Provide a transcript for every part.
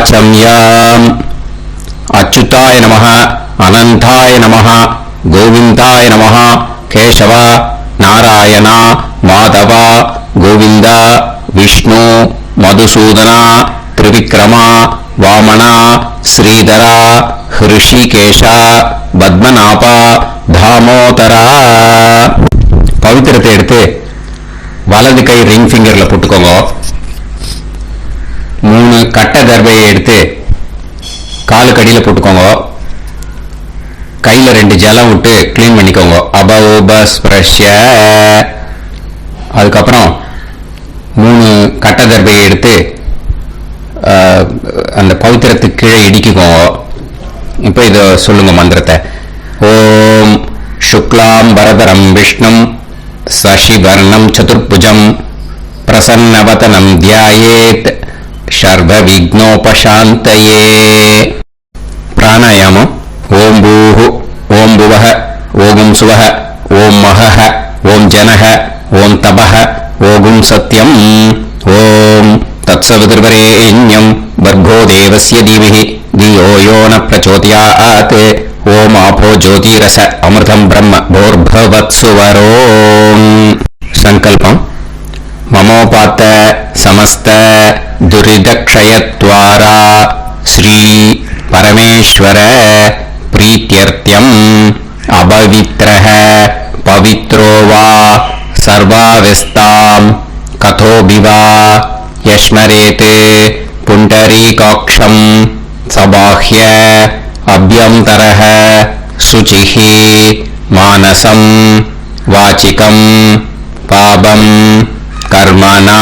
वाचम्याम् अच्युताय नमः अनंताय नमः गोविंदाय नमः केशव नारायण माधव गोविंद विष्णु मधुसूदन त्रिविक्रम वामन श्रीधर हृषिकेश पद्मनाभ दामोदर पवित्रத்தை எடுத்து வலது கை ரிங் ஃபிங்கர்ல போட்டுக்கோங்க. 3 கட்ட தர்பையை எடுத்து காலுக்கு அடியில போட்டுக்கோங்க. கையில 2 ஜலம் விட்டு கிளீன் பண்ணிக்கோங்க. அபோபஸ்பிரஷ்ய. அதுக்கப்புறம் 3 கட்ட தர்பையை எடுத்து அந்த பவித்திரத்துக்கு கீழே இடிக்குக்கோங்க. இப்போ இதை சொல்லுங்க மந்திரத்தை. ஓம் சுக்லாம் வரதரம் விஷ்ணும் சசிவர்ணம் சதுர்புஜம் பிரசன்னவதனம் தியாயேத் சர்வ விக்னோபசாந்தயே. பிராணாயாமம். ஓம் பூஹு ஓம் புவஹ ஓகும் சுவஹ ஓம் மஹஹ ஓம் ஜனஹ ஓம் தபஹ ஓகும் சத்யம் ஓம் தத்சவிதுர்வரேண்யம் வர்கோ தேவஸ்ய தீமஹி தியோ யோ ந பிரச்சோதயாத் ஓம் ஆபோ ஜோதிரச அமிர்தம் பிரம்ம போர்பவத்சுவரோம். சங்கல்பம். மமோபாத்த சமஸ்த துரிதக்ஷயத்வாரா ஸ்ரீ பரமேஸ்வர பிரீத்யர்த்தியம் அபவித்ரஹ பவித்ரோ வா சர்வாவஸ்தாம் கதோபிவா யஸ்மரேத் புண்டரீகாக்ஷம் சபாஹ்ய அப்யந்தரஹ சுசிஹி மானசம் வாசிகம் பாபம் கர்மணா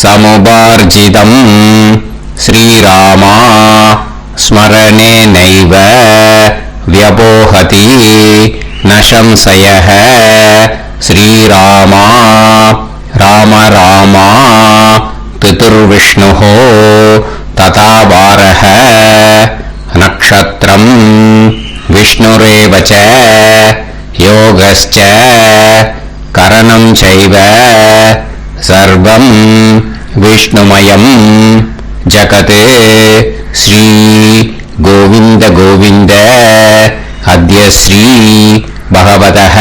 சமுபார்ஜிதம் ஸ்ரீராமா ஸ்மரணேனைவ வ்யபோஹதி ந சம்சயः ஸ்ரீராமா ராம ராமா பிதுர்விஷ்ணுः ததா வாரஹ நக்ஷத்ரம் விஷ்ணுரேவ ச யோகஸ்ச கரணம் சைவ சர்வம் விஷ்ணுமயம் ஜகத் ஸ்ரீ கோவிந்த கோவிந்த அத்ய ஸ்ரீ பகவதः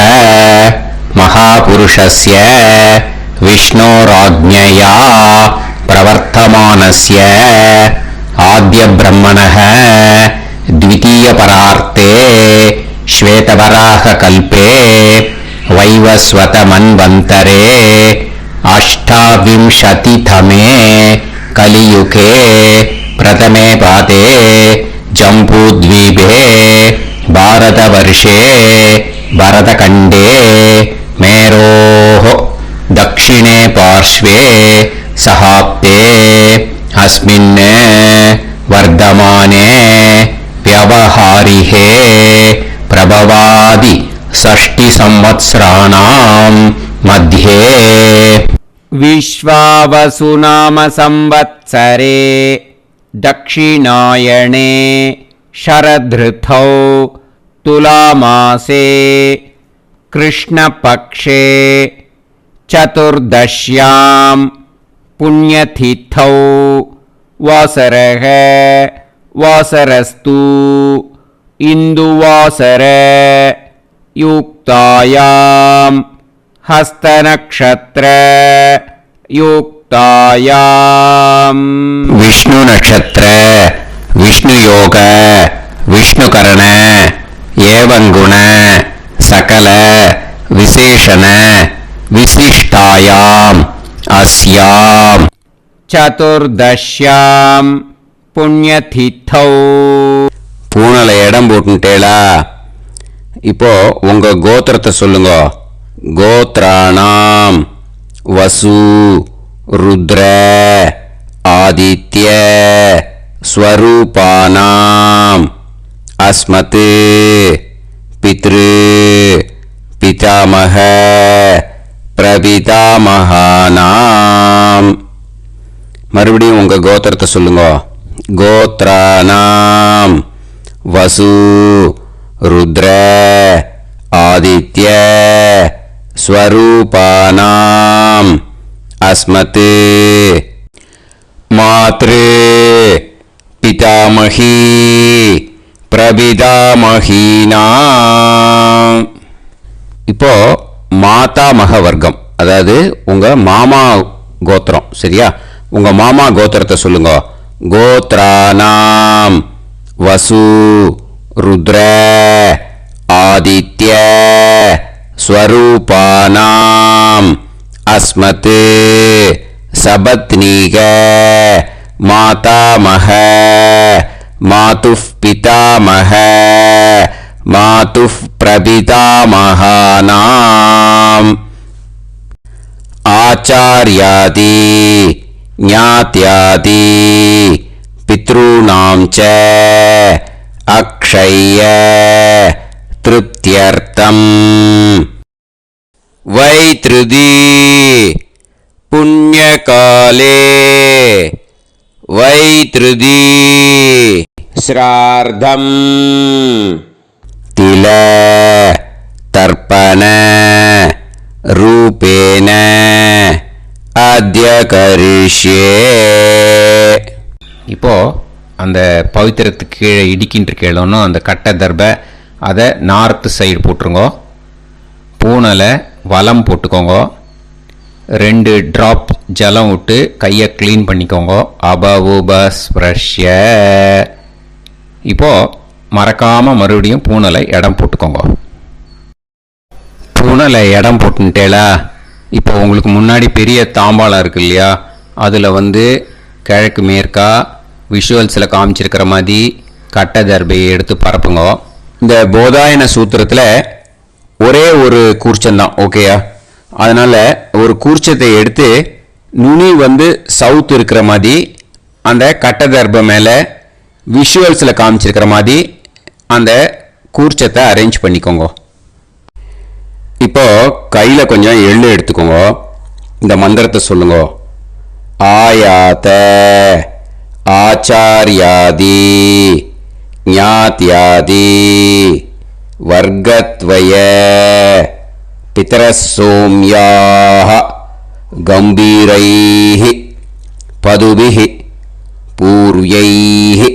மகாபுருஷஸ்ய விஷ்ணோராஜ்ஞயா பிரவர்த்தமானஸ்ய ஆத்ய பிரம்மணः द्वितीय परार्ते श्वेतवराह कल्पे वैवस्वत मन्वन्तरे अष्टाविंशतितमे कलियुगे प्रथमे पादे जम्बूद्वीपे भारतवर्षे भरतखण्डे मेरोः दक्षिणे पार्श्वे सहाब्दे अस्मिन् वर्धमाने व्यवहारिहे प्रभवादि षष्टि संवत्सराणां मध्ये विश्वावसुनाम संवत्सरे दक्षिणायणे शरदृतौ तुलामासे कृष्णपक्षे चतुर्दश्यां पुण्यतिथौ वासरः वासरस्तु इन्दुवासर युक्तायां हस्तनक्षत्र युक्तायां विष्णु नक्षत्र विष्णु योग विष्णुकरण एवं गुण सकल विशेषण विशिष्टायां अस्यां चतुर्दश्यां புண்ணியதித்தௌ. பூனல இடம் போட்டுட்டேளா? இப்போ உங்க கோத்திரத்தை சொல்லுங்க. கோத்ராணாம் வசு ருத்ர ஆதித்ய ஸ்வரூபானாம் அஸ்மத் பித்ரு பிதாமக பிரபிதாமகானாம். மறுபடியும் உங்க கோத்திரத்தை சொல்லுங்க. கோத்ராணாம் வசு ருத்ர ஆதித்ய ஸ்வரூபானாம் அஸ்மத் மாத்ரு பிதாமகி பிரபிதாமகீனா. இப்போ மாதாமக வர்க்கம், அதாவது உங்க மாமா கோத்திரம். சரியா? உங்க மாமா கோத்திரத்தை சொல்லுங்க. கோத்ரானாம் வசு ருத்ர ஆதித்ய ஸ்வரூபானாம் அஸ்மத் சபத்னீக மாதாமக மாதுஃப் பிதாமக மாதுஃப் பிரபிதாமகானாம் ஆச்சார்யாதி ஞாத்யாதி பித்ருணாம் ச அக்ஷய திருப்தியர்த்தம் வைத்ருதி புண்ணியகாலே வைத்ருதி ஸ்ரார்த்தம் தில தர்ப்பண ரூபேன அத்ய கரிஷ்யே. இப்போ அந்த பவித்திரத்துக்கு கீழே இடிக்கின்ற கீழே அந்த கட்டை தர்பை அதை நார்த்து சைடு போட்டுருங்க. பூனலை வலம் போட்டுக்கோங்க. 2 ட்ராப் ஜலம் விட்டு கையை க்ளீன் பண்ணிக்கோங்க. அபவுபஸ்ப்ரஷ்ய. இப்போ மறக்காமல் மறுபடியும் பூனலை இடம் போட்டுக்கோங்க. பூனலை இடம் போட்டுட்டேலா? இப்போ உங்களுக்கு முன்னாடி பெரிய தாம்பாளம் இருக்கு இல்லையா, அதில் கிழக்கு மேற்கா விஷுவல்ஸில் காமிச்சிருக்கிற மாதிரி கட்டை தர்பையை எடுத்து பரப்புங்க. இந்த போதாயன சூத்திரத்தில் ஒரே ஒரு கூர்ச்சந்தான். ஓகேயா? அதனால் ஒரு கூர்ச்சத்தை எடுத்து நுனி சவுத் இருக்கிற மாதிரி அந்த கட்டை தர்பை மேலே விஷுவல்ஸில் காமிச்சிருக்கிற மாதிரி அந்த கூர்ச்சத்தை அரேஞ்ச் பண்ணிக்கோங்க. இப்போ கையில் கொஞ்சம் எள்ளு எடுத்துக்கோங்க. இந்த மந்திரத்தை சொல்லுங்க. ஆயாத ஆச்சார்யாதி ஞாத்யாதி வர்க்கத்வய பிதரசோம்யாஹ கம்பீரைஹி பதுபிஹி பூர்வைஹி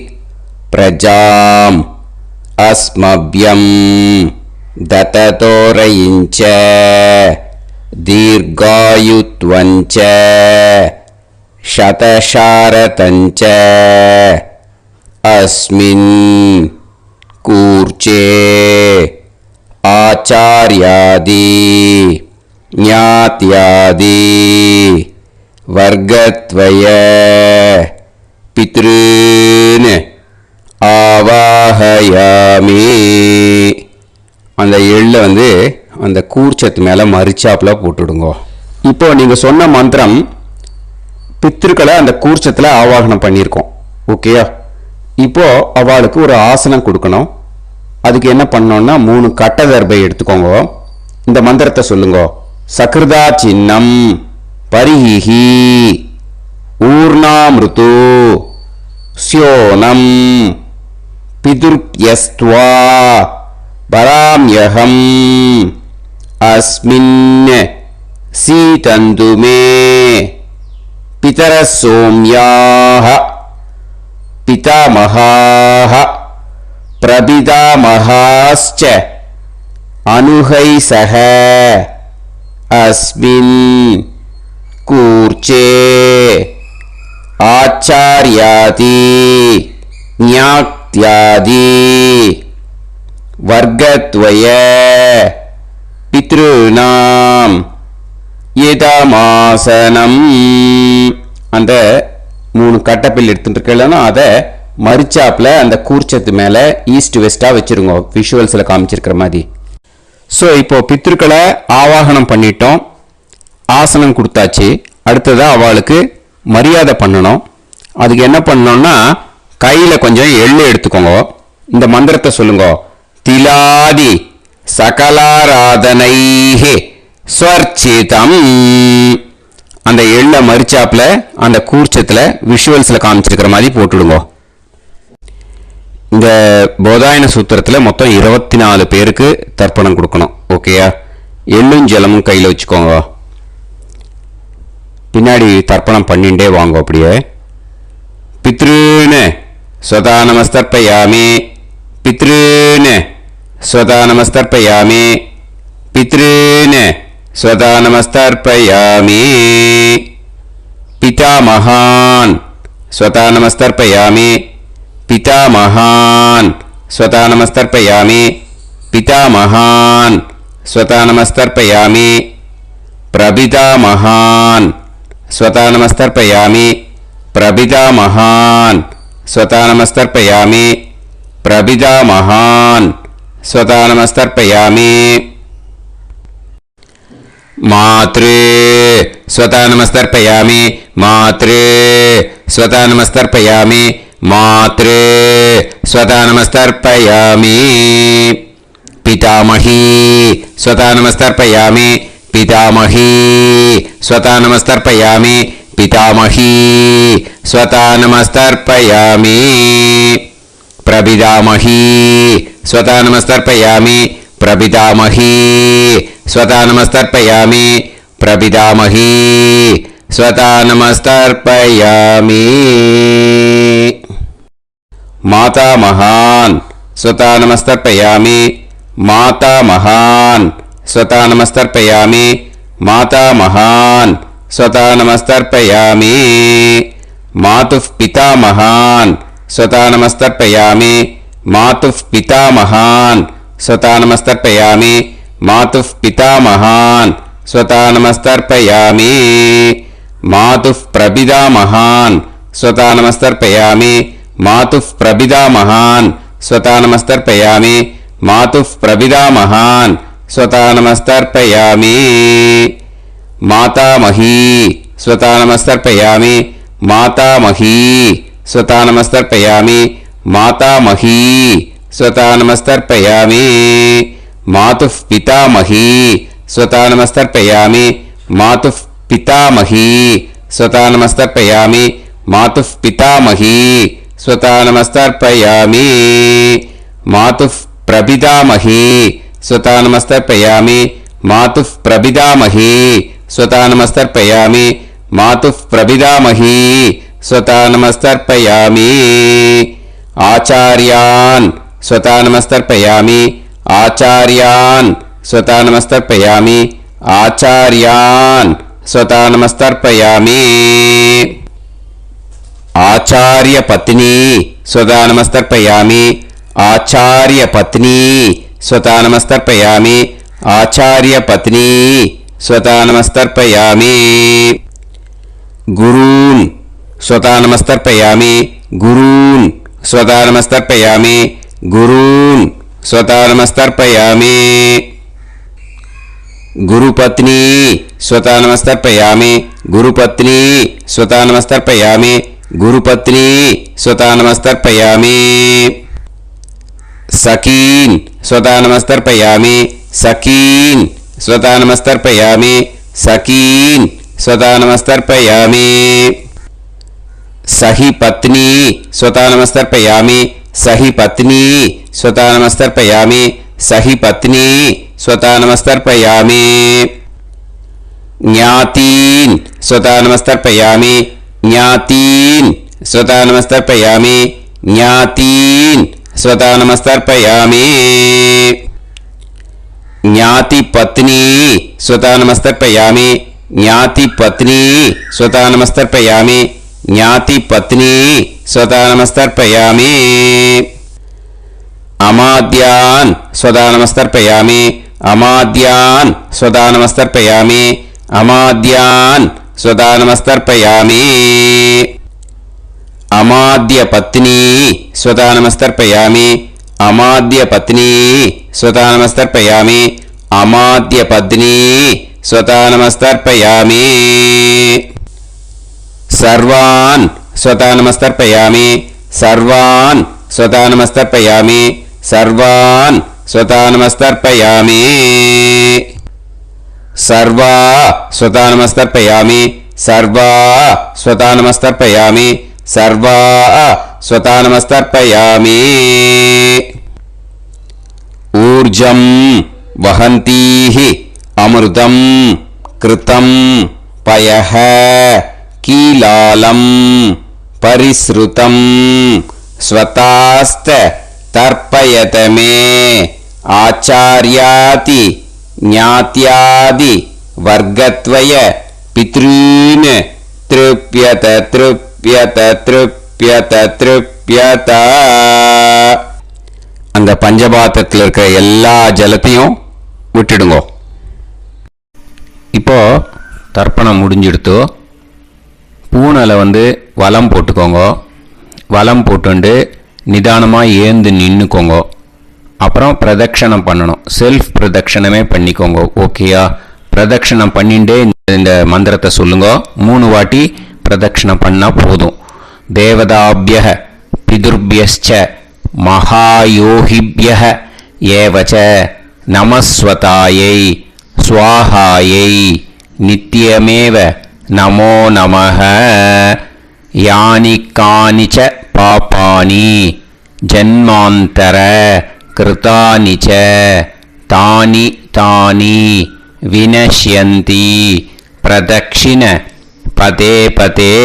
பிரஜாம் அஸ்மப்யம் தததோரயிஞ்ச தீர்காயுத்வஞ்ச சதசாரதஞ்ச அஸ்மின் கூர்ச்சே ஆச்சார்யாதி ஞாத்யாதி வர்க்கத்வய பித்ருன் ஆவாஹயாமி. அந்த எள்ளை அந்த கூர்ச்சத்து மேலே மரிச்சாப்பில் போட்டுடுங்க. இப்போ நீங்கள் சொன்ன மந்திரம் பித்ருக்களை அந்த கூர்ச்சத்தில் ஆவாகனம் பண்ணியிருக்கோம். ஓகேயா? இப்போ அவளுக்கு ஒரு ஆசனம் கொடுக்கணும். அதுக்கு என்ன பண்ணோம்னா 3 கட்டை தர்பை எடுத்துக்கோங்க. இந்த மந்திரத்தை சொல்லுங்க. சக்ருதா சின்னம் பரிஹி ஊர்ணாமிருத்து ஸ்யோனம் பிதுர்யஸ்த்வா பராம்யகம் அஸ்மின் சீதந்து மே பிதரசோம்யாஹ பிதாமகாஹ பிரபிதாமகாஸ்ச அனுஹைசஹ அஸ்மின் கூர்ச்சே ஆச்சார்யாதி ஞாத்யாதி வர்க்கத்வய பித்ருநாம் இதமாசனம். அந்த 3 கட்டப்பில் எடுத்துட்டு இருக்கலன்னா அதை மரிச்சாப்பில் அந்த கூர்ச்சத்து மேலே ஈஸ்ட் வெஸ்டாக வச்சுருங்க, விஷுவல்ஸில் காமிச்சிருக்கிற மாதிரி. ஸோ இப்போ பித்ருக்களை ஆவாகனம் பண்ணிட்டோம், ஆசனம் கொடுத்தாச்சு. அடுத்ததாக அவளுக்கு மரியாதை பண்ணணும். அதுக்கு என்ன பண்ணணும்னா கையில் கொஞ்சம் எள்ளு எடுத்துக்கோங்க. இந்த மந்திரத்தை சொல்லுங்க. திலாதி சகலாராதனைஹே ஸ்வர்ச்சிதம். அந்த எள்ளை மரிச்சாப்பில் அந்த கூர்ச்சத்தில் விஷுவல்ஸில் காமிச்சிருக்கிற மாதிரி போட்டுடுங்க. இந்த போதாயன சூத்திரத்தில் மொத்தம் 24 பேருக்கு தர்ப்பணம் கொடுக்கணும். ஓகேயா? எள்ளும் ஜலமும் கையில் வச்சுக்கோங்க. பின்னாடி தர்ப்பணம் பண்ணிண்டே வாங்க. அப்படியே பித்ருன்னு स्वता नमस्तर्पयामि पितॄन् स्वता नमस्तर्पयामि पितॄन् स्वता नमस्तर्पयामि पितामहान् स्वता नमस्तर्पयामि पितामहान् स्वता नमस्तर्पयामि पितामहान् स्वता नमस्तर्पयामि प्रपितामहान् स्वता नमस्तर्पयामि प्रपितामहान् स्वता नमस्तर्पयामि प्रपितामहान् स्वता नमस्तर्पयामि मातृ स्वता नमस्तर्पयामि मातृ स्वता नमस्तर्पयामि मातृ स्वता नमस्तर्पयामि पितामही स्वता नमस्तर्पयामि पितामही स्वता नमस्तर्पयामि पितामही स्वता नमस्तर्पयामि प्रपितामही स्वता नमस्तर्पयामि प्रपितामही स्वता नमस्तर्पयामि प्रपितामही स्वता नमस्तर्पयामि मातामहान् स्वता नमस्तर्पयामि मातामहान् स्वता नमस्तर्पयामि मातामहान् स्वता नमस्तर्पयामि मातुः पितामहान् स्वता नमस्तर्पयामि मातुः पितामहान् स्वता नमस्तर्पयामि मातुः पितामहान् स्वता नमस्तर्पयामि मातुः प्रपितामहान् स्वता नमस्तर्पयामि मातुः प्रपितामहान् स्वता नमस्तर्पयामि मातुः प्रपितामहान् स्वता नमस्तर्पयामि मातामही स्वता नमस्तर्पयामि मातामही स्वता नमस्तर्पयामि मातामही स्वता नमस्तर्पयामि मातुः पितामही स्वता नमस्तर्पयामि मातुः पितामही स्वता नमस्तर्पयामि मातुः पितामही स्वता नमस्तर्पयामि मातुः प्रपितामही स्वता नमस्तर्पयामि मातुः प्रपितामही स्वता नमस्तर्पयामि मातुः प्रपितामही स्वता नमस्तर्पयामि आचार्यान् स्वता नमस्तर्पयामि आचार्यान् स्वता नमस्तर्पयामि आचार्यान् स्वता नमस्तर्पयामि आचार्यपत्नी स्वता नमस्तर्पयामि आचार्यपत्नी स्वता नमस्तर्पयामि आचार्यपत्नी स्वता नमस्तर्पयामि गुरून् स्वता नमस्तर्पयामि गुरून् स्वता नमस्तर्पयामि गुरून् स्वता नमस्तर्पयामि गुरुपत्नी स्वता नमस्तर्पयामि गुरुपत्नी स्वता नमस्तर्पयामि गुरुपत्नी स्वता नमस्तर्पयामि सखीन् स्वता नमस्तर्पयामि सखीन् स्वता नमस्तर्पयामि सखीन् स्वता नमस्तर्पयामि सही पत्नी स्वता नमस्तर्पयामि सही पत्नी स्वता नमस्तर्पयामि सही पत्नी स्वता नमस्तर्पयामि ज्ञातीन् स्वता नमस्तर्पयामि ज्ञातीन् स्वता नमस्तर्पयामि ज्ञातीन् स्वता नमस्तर्पयामि ज्ञातिपत्नी स्वता नमस्तर्पयामि ज्ञातिपत्नी स्वता नमस्तर्पयामि ज्ञातिपत्नी स्वता नमस्तर्पयामि अमाद्यान् स्वता नमस्तर्पयामि अमाद्यान् स्वता नमस्तर्पयामि अमाद्यान् स्वता नमस्तर्पयामि अमाद्यपत्नी स्वता नमस्तर्पयामि अमाद्यपत्नी स्वता नमस्तर्पयामि अमाद्यपत्नी स्वता नमस्तर्पयामि सर्वान् स्वता नमस्तर्पयामि सर्वान् स्वता नमस्तर्पयामि सर्वान् स्वता नमस्तर्पयामि सर्वा स्वता नमस्तर्पयामि सर्वा स्वता नमस्तर्पयामि सर्वा स्वता नमस्तर्पयामि ऊर्जं वहन्तीः अमृतं कृतं पयः कीलालं परिसृतं ஸ்வதாஸ்த தர்ப்பயதமே ஆச்சார்யாதி ஞாத்யாதி வர்க்கத்வய பித்ரீன் த்ருப்யத த்ருப்யத த்ருப்யத த்ருப்யத. அந்த பஞ்சபாத்திரத்தில் இருக்கிற எல்லா ஜலத்தையும் விட்டுடுங்க. இப்போ தர்ப்பணம் முடிஞ்சிடுத்து. பூனலை வலம் போட்டுக்கோங்க. வலம் போட்டுண்டு நிதானமாக ஏந்து நின்றுக்கோங்க. அப்புறம் பிரதட்சணம் பண்ணணும். செல்ஃப் பிரதட்சணமே பண்ணிக்கோங்க. ஓகேயா? பிரதட்சணம் பண்ணிண்டே இந்த மந்திரத்தை சொல்லுங்க. 3 வாட்டி பிரதட்சணம் பண்ணால் போதும். தேவதாபிய பிதுர்பியச்ச மகாயோகிபிய ஏவச்ச நமஸ்வதாயை ஸ்வாஹாயை நித்யமேவ நமோ நமஹ. யானி கானிச்ச பாபானி ஜன்மாந்தர கிருதானி ச தானி தானி வினஷ்யந்தி பிரதக்ஷிண பதே பதே.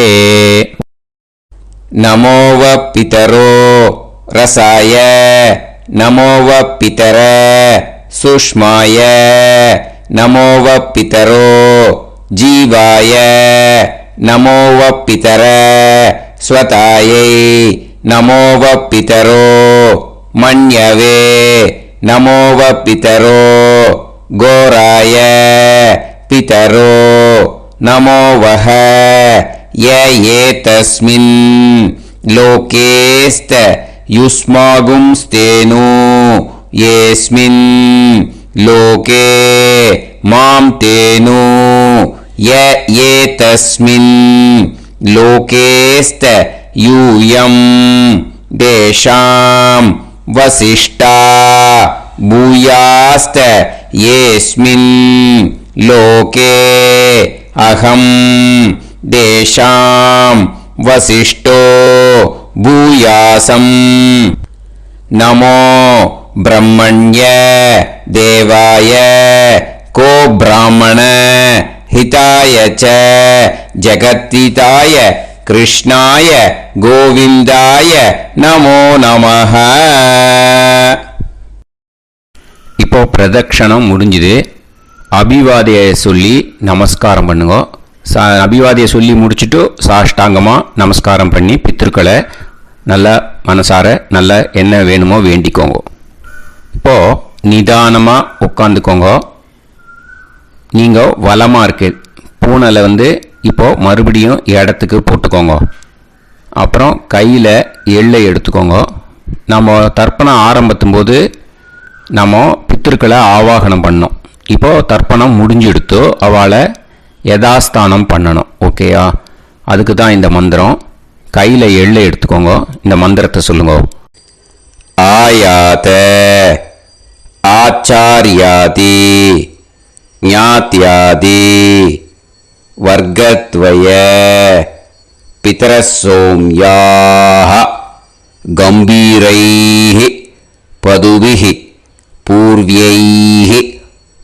நமோவ பிதரோ ரசாய நமோவ பிதர சுஷ்மாய நமோவ பிதரோ ஜீவாய நமோவ பிதர ஸ்வதாயை நமோவ பிதரோ மன்யவே நமோவ பிதரோ கோராய பிதரோ நமோவஹ. ஏதஸ்மின் லோகேஸ்த யுஸ்மாகும்ஸ்தேனு ஏஸ்மின் லோகே மாம் தேனு. ஏதஸ்மின் லோகேஸ்த யூயம் தேஷாம் வசிஷ்டா பூயாஸ்த ஏஸ்மின் லோகே அகம் தேஷாம் வசிஷ்டோ பூயாசம். நமோ பிரம்மண்ய தேவாய கோ பிராமண ஹிதாய ச ஜகத்ஹிதாய கிருஷ்ணாய கோவிந்தாய நமோ நமஹ. இப்போ பிரதட்சணம் முடிஞ்சுது. அபிவாதியை சொல்லி நமஸ்காரம் பண்ணுங்க. அபிவாதியை சொல்லி முடிச்சுட்டு சாஷ்டாங்கமாக நமஸ்காரம் பண்ணி பித்திருக்களை நல்லா மனசார நல்லா என்ன வேணுமோ வேண்டிக்கோங்க. இப்போது நிதானமாக உட்காந்துக்கோங்க. நீங்கள் வலமாக இருக்கு பூனலை இப்போது மறுபடியும் இடத்துக்கு போட்டுக்கோங்க. அப்புறம் கையில் எள்ளை எடுத்துக்கோங்க. நம்ம தர்ப்பணம் ஆரம்பித்தும் போது நம்ம பித்திருக்களை ஆவாகனம் பண்ணோம். இப்போது தர்ப்பணம் முடிஞ்செடுத்து அவளை யதாஸ்தானம் பண்ணணும். ஓகேயா? அதுக்கு தான் இந்த மந்திரம். கையில் எள்ளை எடுத்துக்கோங்க. இந்த மந்திரத்தை சொல்லுங்க. ஆயாத ஆச்சார்யாதி ஞாத்யாதி வர்க்கத்வய பிதரசோம்யாஹ கம்பீரைஹ பதுபிஹ பூர்வ்யைஹ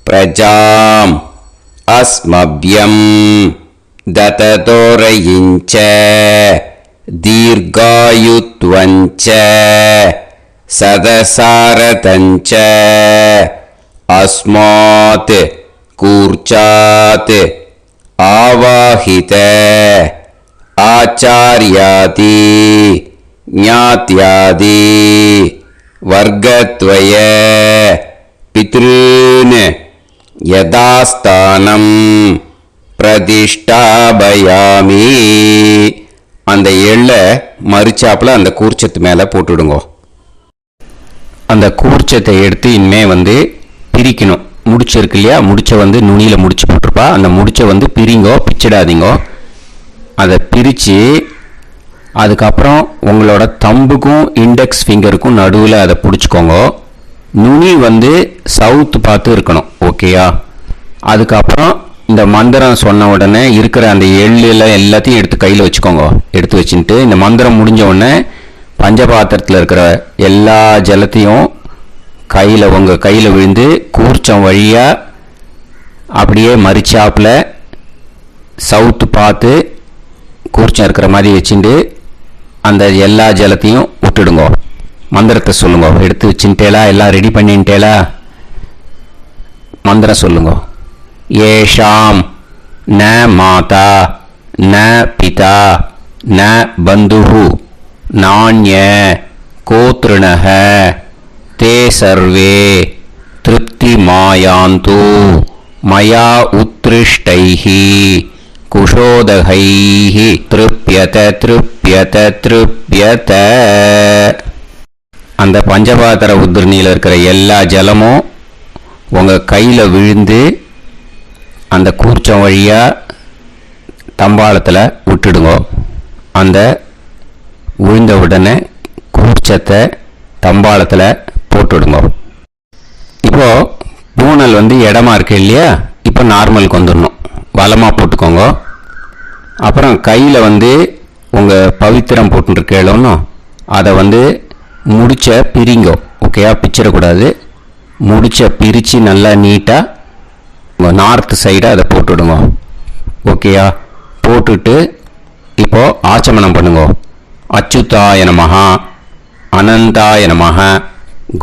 பிரஜாம் அஸ்மப்யம் தததோரயிஞ்ச தீர்காயுத்வஞ்ச சதசாரதஞ்ச அஸ்மாத் கூர்ச்சாத் ஆவாஹித ஆச்சார்யாதி ஞாத்யாதி வர்க்கத்வய பித்ருன் யதாஸ்தானம் பிரதிஷ்டாபயாமி. அந்த எள்ளை மறுச்சாப்பில் அந்த கூர்ச்சத்து மேலே போட்டுடுங்க. அந்த கூர்ச்சத்தை எடுத்து இனிமே பிரிக்கணும். முடிச்சு இருக்கு இல்லையா? முடிச்சை நுனியில் முடிச்சு போட்டிருப்பா. அந்த முடிச்சை பிரிங்கோ, பிச்சிடாதீங்கோ. அதை பிரித்து அதுக்கப்புறம் உங்களோட தம்புக்கும் இண்டெக்ஸ் ஃபிங்கருக்கும் நடுவில் அதை பிடிச்சிக்கோங்க. நுனி சவுத்து பார்த்து இருக்கணும். ஓகேயா? அதுக்கப்புறம் இந்த மந்திரம் சொன்ன உடனே இருக்கிற அந்த எள்ளில் எல்லாத்தையும் எடுத்து கையில் வச்சுக்கோங்க. எடுத்து வச்சுட்டு இந்த மந்திரம் முடிஞ்ச உடனே பஞ்சபாத்திரத்தில் இருக்கிற எல்லா ஜலத்தையும் உங்கள் கையில் விழுந்து கூர்ச்சம் வழியாக அப்படியே மறிச்சாப்பில் சவுத்து பார்த்து கூர்ச்சம் இருக்கிற மாதிரி வச்சுட்டு அந்த எல்லா ஜலத்தையும் விட்டுடுங்க. மந்திரத்தை சொல்லுங்க. எடுத்து வச்சுட்டேலா? எல்லாம் ரெடி பண்ணிட்டேலா? மந்திரம் சொல்லுங்க. ஏஷாம் ந மாதா ந பிதா ந பந்துஹு நாண்ய கோத்ருணஹ தே சர்வே திருப்திமாயாந்து மயா உத்ருஷ்டைஹி குஷோதகைஹி திருப்யத திருப்யத திருப்யத. அந்த பஞ்சபாத்திர உத்ரணியில் இருக்கிற எல்லா ஜலமும் உங்கள் கையில் விழுந்து அந்த கூர்ச்சம் வழியாக தம்பாளத்தில் விட்டுடுங்க. அந்த விழுந்த உடனே கூர்ச்சத்தை தம்பாளத்தில் போட்டுடுங்க. இப்போது பூனல் இடமா இருக்கு இல்லையா? இப்போ நார்மலுக்கு வந்துடணும். வலமாக போட்டுக்கோங்க. அப்புறம் கையில் உங்கள் பவித்திரம் போட்டுருக்கேளோன்னு அதை முடிச்ச பிரிங்கோ. ஓகேயா? பிச்சிடக்கூடாது. முடிச்ச பிரித்து நல்லா நீட்டாக நார்த் சைடை அதை போட்டுடுங்க. ஓகேயா? போட்டுட்டு இப்போது ஆச்சமனம் பண்ணுங்க. அச்சுதாய நமஹ அனந்தாய நமஹ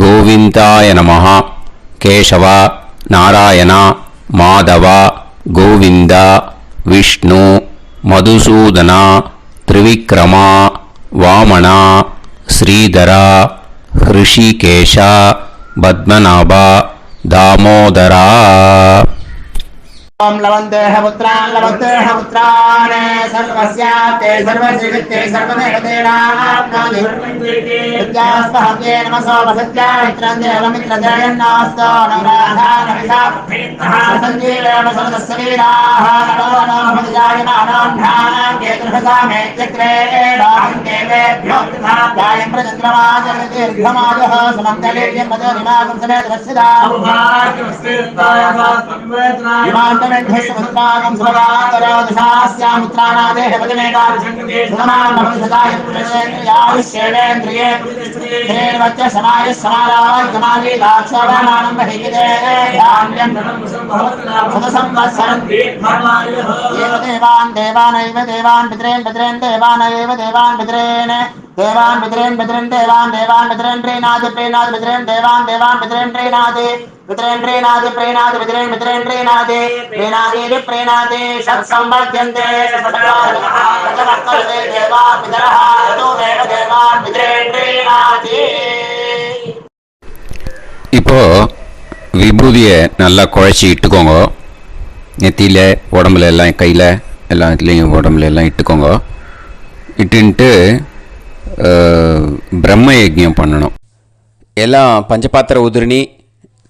கோவிந்தாய நமஹ கேசவா நாராயணா மாதவா கோவிந்தா விஷ்ணு மதுசூதனா திரிவிக்ரமா வாமனா ஸ்ரீதரா ஹிருஷிகேஷா பத்மநாபா தாமோதரா. ओम लवन्तेह पुत्रान् लवन्तेह पुत्रान् सर्वस्याप्ते सर्वश्रीवित्ते सर्वदेवतेनाप्नोति विद्यास्पहव्ये नमसो वसत्यामित्रं देवमित्रजयन्नास्तो नवराधानविषाः सञ्जीवेन सर्वस्वीराः नमो नमोऽजायमानां केतुर्हसामेत्यग्रे देवेभ्यो गायं प्रचन्द्रमाजनिर्घमाजः सुमङ्गलेर्यं मदनिमागं समेतरस्यदाः इमान्तमेध्यस्वपुत्रागं सुभगान्तरोदशास्यामित्राणादेह पदमेकाभिषङ्कृते सुमानभविषदाय पुरुषेन्द्रियाविश्येवेन्द्रिये हेर्वच्च समायः समारागमाली दाक्षावामानं बहिगिदे धान्यं सदसंवत्सरं एव देवान् देवानैव देवान् पितॄन् पितॄन् देवानैव देवान् पितॄन् देवान् पितॄन् पितॄन् देवान् देवान् पितॄन् प्रीणाति प्रीणाति पितॄन् देवान् देवान् पितॄन् प्रीणाति पितॄन् प्रीणाति प्रीणाति पितॄन् पितॄन् प्रीणाति प्रीणाति प्रीणाति षट्संवर्ध्यन्ते षट्वर्तते देवान् पितरः ततो देव देवान् पितॄन् प्रीणाति. இப்போ விபூதியை நல்லா குழச்சி இட்டுக்கோங்க. நெத்தியில் உடம்புல எல்லாம் கையில் எல்லாம் இதுலேயும் உடம்புல எல்லாம் இட்டுக்கோங்க. இட்டுன்ட்டு பிரம்ம யஜ்ஞம் பண்ணணும். எல்லாம் பஞ்சபாத்திர உதிரணி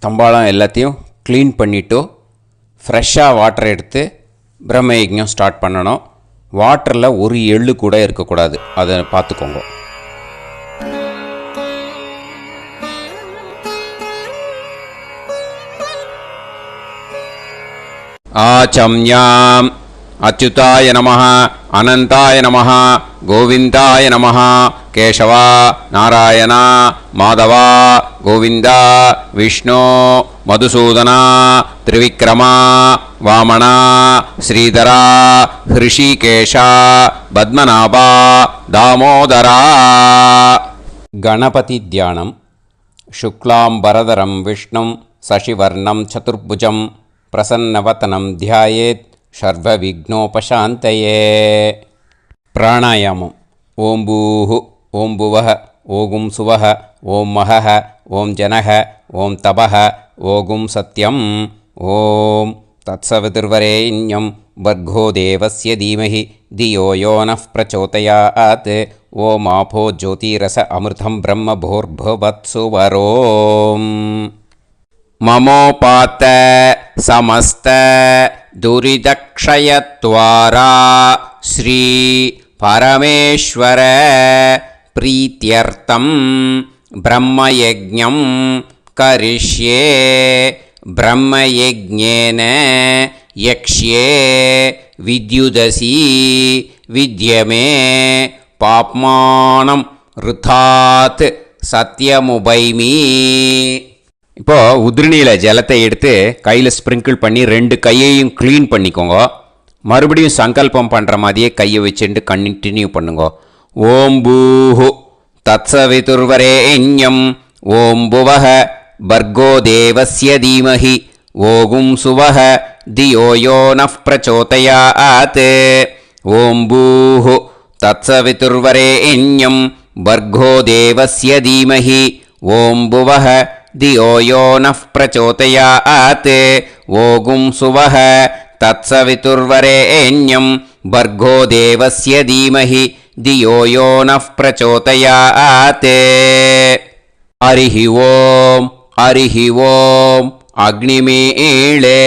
தம்பாளம் எல்லாத்தையும் க்ளீன் பண்ணிவிட்டு ஃப்ரெஷ்ஷாக வாட்டர் எடுத்து பிரம்ம யஜ்ஞம் ஸ்டார்ட் பண்ணணும். வாட்டரில் ஒரு எள்ளு கூட இருக்கக்கூடாது. அதை பார்த்துக்கோங்க. ஆச்சம்யாம் அச்சுதாய நமஹ அனந்தாய நமஹ கோவிந்தாய நமஹ கேசவா நாராயணா மாதவா கோவிந்தா விஷ்ணு மதுசூதனா திரிவிக்ரமா வாமனா ஸ்ரீதரா ஹிருஷிகேஷா பத்மநாபா தாமோதரா. கணபதி தியானம். சுக்லாம்பரதரம் விஷ்ணும் சசிவர்ணம் சதுர்புஜம் பிரசன்னவதனம் தியாயேத் சர்வவிக்னோபசாந்தயே. பிராணாயாமம். ஓம் பூஹு ஓம் புவஹ ஓகும் சுவஹ ஓம் மஹஹ ஓம் ஜனஹ ஓம் தபஹ ஓகும் சத்யம். ஓம் தத்சவிதுர்வரேண்யம் வர்கோ தேவஸ்ய தீமஹி தியோ யோ நः பிரச்சோதயாத். ஓம் ஆபோ ஜோதிரஸ அமிர்தம் பிரம்ம பூர்புவத்சு வரோம். மமோபாத்த சமஸ்த துரிதக்ஷயத்வாரா ஸ்ரீ பரமேஸ்வர பிரீத்யர்த்தம் பிரம்மயஜ்ஞம் கரிஷ்யே. பிரம்மயஜ்ஞேன யக்ஷ்யே வித்யுதசி வித்யமே பாப்மானம் ருதாத் சத்யமுபைமி. இப்போது உதிரணியில் ஜலத்தை எடுத்து கையில் ஸ்ப்ரிங்கிள் பண்ணி 2 கையையும் க்ளீன் பண்ணிக்கோங்க. மறுபடியும் சங்கல்பம் பண்ணுற மாதிரியே கையை வச்சுட்டு கண்டினியூ பண்ணுங்க. ஓம் பூஹு தத்சவிதுர்வரேண்யம் ஓம் புவஹ பர்கோ தேவஸ்ய தீமஹி ஓகும் சுவஹ தியோ யோ நஃப் பிரச்சோதயாத் ஓம் பூஹு தத்சவிதுர்வரேண்யம் பர்கோ தேவஸ்ய தீமஹி ஓம் புவஹ தியோ யோ நஃப் பிரச்சோதயாத் ஓகும் சுவஹ தத்சவிதுர்வரேண்யம் பர்கோ தேவஸ்ய தீமஹி தியோ யோ நஃப் பிரச்சோதயாத் ஹரிஹி ஓம் ஹரிஹி ஓம் அக்னிமீளே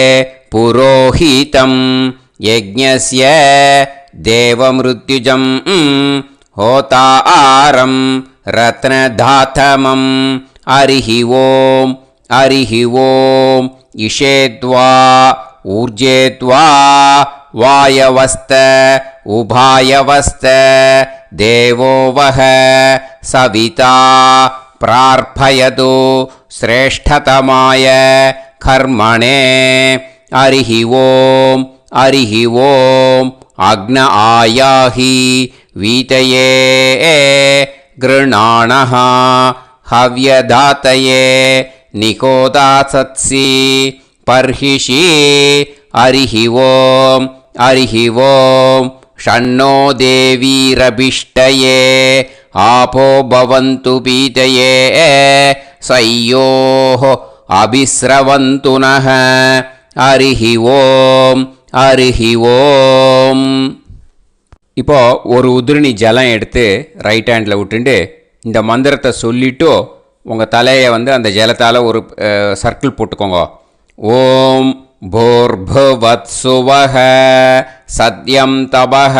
புரோஹிதம் யஜ்ஞஸ்ய தேவமிருத்யுஜம் ஹோதாரம் ரத்னதாத்தமம் ஹரிஹி ஓம் ஹரிஹி ஓம் இஷேத்வா ஊர்ஜேத்வா வாயவஸ்த உபாயவஸ்த தேவோவஹ சவிதா பிரார்ப்பயது ஸ்ரேஷ்டதமாய கர்மணே ஹரிஹி ஓம் ஹரிஹி ஓம் அக்ன ஆயாஹி வீதயே கிருணாணஹ ஹவ்யதாத்தயே நிகோதாசத்சி பர்ஹிஷி ஹரிஹி ஓம் ஹரிஹி ஓம் ஷண்ணோ தேவீரபிஷ்டயே ஆபோ பவந்து பீதயே சய்யோஹ அபிஸ்ரவந்து நஹ ஹரிஹி ஓம் ஹரிஹி ஓம். இப்போ ஒரு உதிரணி ஜலம் எடுத்து ரைட் ஹேண்டில் விட்டுண்டு இந்த மந்திரத்தை சொல்லிவிட்டு உங்கள் தலையை அந்த ஜலத்தால் ஒரு சர்க்கிள் போட்டுக்கோங்க. ஓம் भूर्भुवत्सुवः सत्यं तपः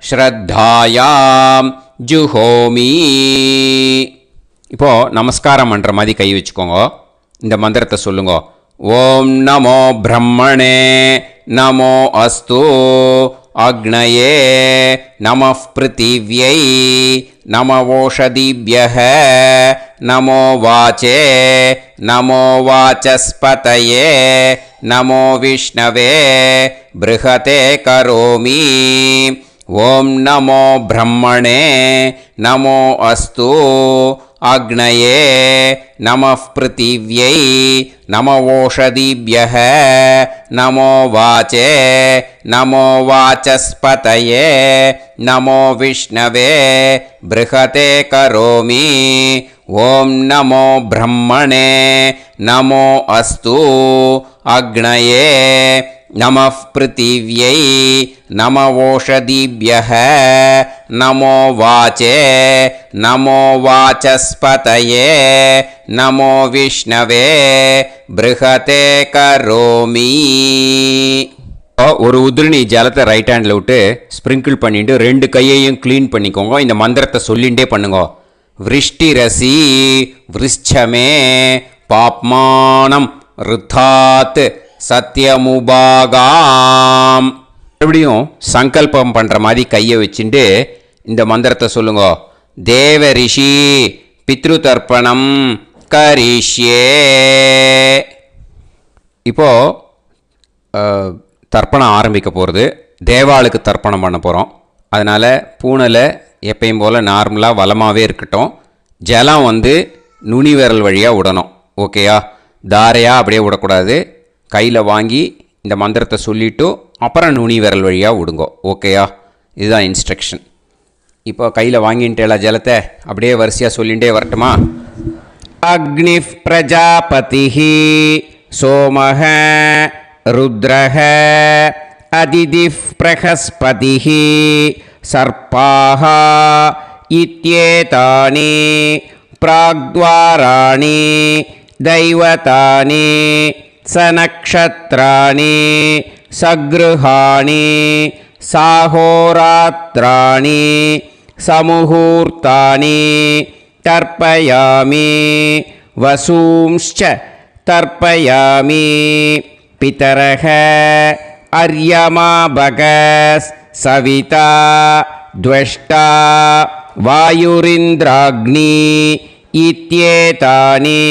ஸ்ரத்தாயாம் ஜுஹோமி. இப்போது நமஸ்காரம் பண்ணுற மாதிரி கை வச்சுக்கோங்க. இந்த மந்திரத்தை சொல்லுங்க. ஓம் நமோ பிரம்மணே நமோ அஸ்து அக்னயே நமः பிருத்திவ்யை நமவோஷதிभ्यः நமோ வாச்சே நமோ வாசஸ்பதயே நமோ விஷ்ணவே ப்ருஹதே கரோமி. ஓம் நமோ பிரம்மணே நமோ அஸ்து அக்னயே நமः பிருத்திவ்யை நமவோஷதிभ्यः நமோ வாச்சே நமோ வாசஸ்பதயே நமோ விஷ்ணவே ப்ருஹதே கரோமி. ஓம் நமோ பிரம்மணே நமோ அஸ்து அக்னயே நமः பிருத்திவ்யை நமவோஷதிभ्यः நமோ வாச்சே நமோ வாசஸ்பதயே நமோ விஷ்ணவே ப்ருஹதே கரோமி. ஒரு உதிரணி ஜலத்தை ரைட் ஹேண்டில் விட்டு ஸ்ப்ரிங்கிள் பண்ணிட்டு ரெண்டு கையையும் க்ளீன் பண்ணிக்கோங்க. இந்த மந்திரத்தை சொல்லிகிட்டே பண்ணுங்க. விருஷ்டிரசி விருஷ்சமே பாப்மானம் ருத்தாத் சத்யமுபாகாம். மறுபடியும் சங்கல்பம் பண்ணுற மாதிரி கையை வச்சுட்டு இந்த மந்திரத்தை சொல்லுங்க. தேவ ரிஷி பித்ரு தர்ப்பணம் கரிஷ்யே. இப்போது தர்ப்பணம் ஆரம்பிக்க போகிறது. தேவாளுக்கு தர்ப்பணம் பண்ண போகிறோம். அதனால் பூனையில் எப்பயும் போல் நார்மலாக வளமாகவே இருக்கட்டும். ஜலம் நுனி விரல் வழியாக விடணும். ஓகேயா? தாரையாக அப்படியே விடக்கூடாது. கையில் வாங்கி இந்த மந்திரத்தை சொல்லிவிட்டு அப்புறம் நுனி விரல் வழியாக விடுங்கோ. ஓகேயா? இதுதான் இன்ஸ்ட்ரக்ஷன். இப்போ கையில் வாங்கிட்டேல ஜலத்தை அப்படியே வரிசையாக சொல்லிகிட்டே வரட்டுமா? அக்னிஃப் பிரஜாபதிஹி சோமஹ ருத்ரஹ அதிதிஃப் பிரகஸ்பதிஹி சர்ப்பாஹ இத்யேதானி பிராக்த்வாராணி தைவதானி சநக்ஷத்ராணி சக்ருஹாணி சாஹோராத்ராணி சமுஹூர்த்தானி தர்ப்பயாமி வசூம்ச்ச தர்ப்பயாமி பிதரஹ அர்யமா பகஸ் சவிதா த்வஷ்டா வாயுரிந்திராக்னி இத்யேதானி